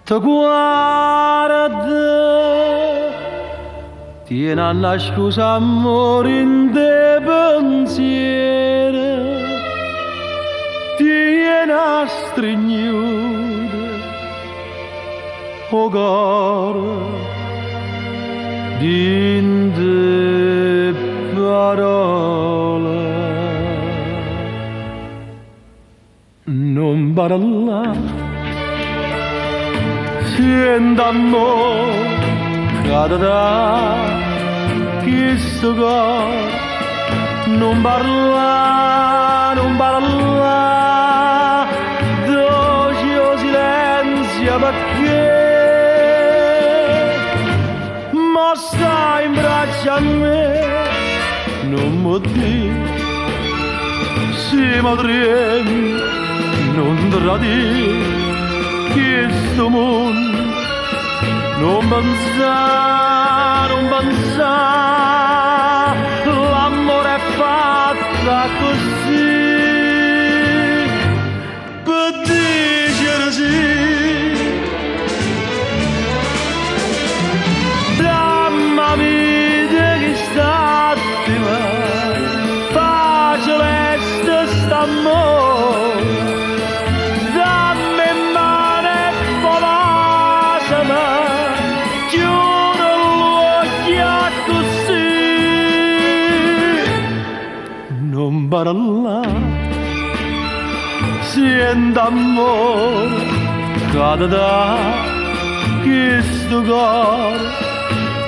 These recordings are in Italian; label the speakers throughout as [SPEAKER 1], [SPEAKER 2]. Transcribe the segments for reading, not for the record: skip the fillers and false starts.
[SPEAKER 1] Ti guarda, tieni a nascosa amore in te pensiero, tieni a stringere o cuore di te parole. Non parla. Sento amore cadrà questo cuore, non parla, non parla, dolce o silenzio perché ma stai in braccio a me, non mi dire, se mi tremi, non tradire. Questo mondo non pensa, non pensa, l'amore è fatta così, per dire sì. Dammi vita che sta attiva, facile st'amore. Non parla, sento amore cade da questo cuore,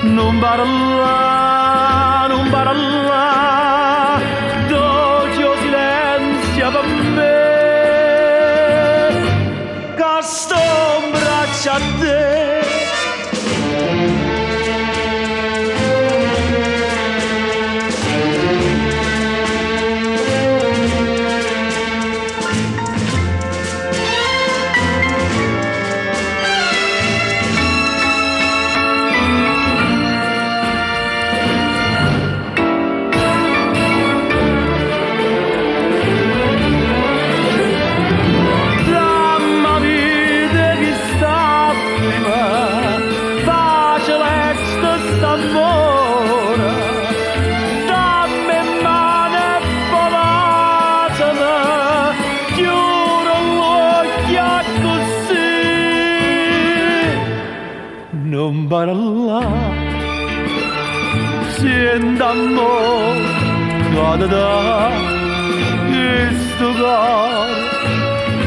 [SPEAKER 1] non parla, non parla, dolce o silenzio per me, che sto in braccio a te. Non parla, sento amore cade da questo cuore,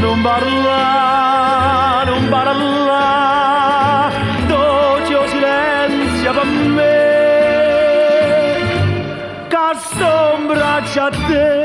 [SPEAKER 1] non parla, non parla, dolce o silenzio per me, che sto in braccio a te.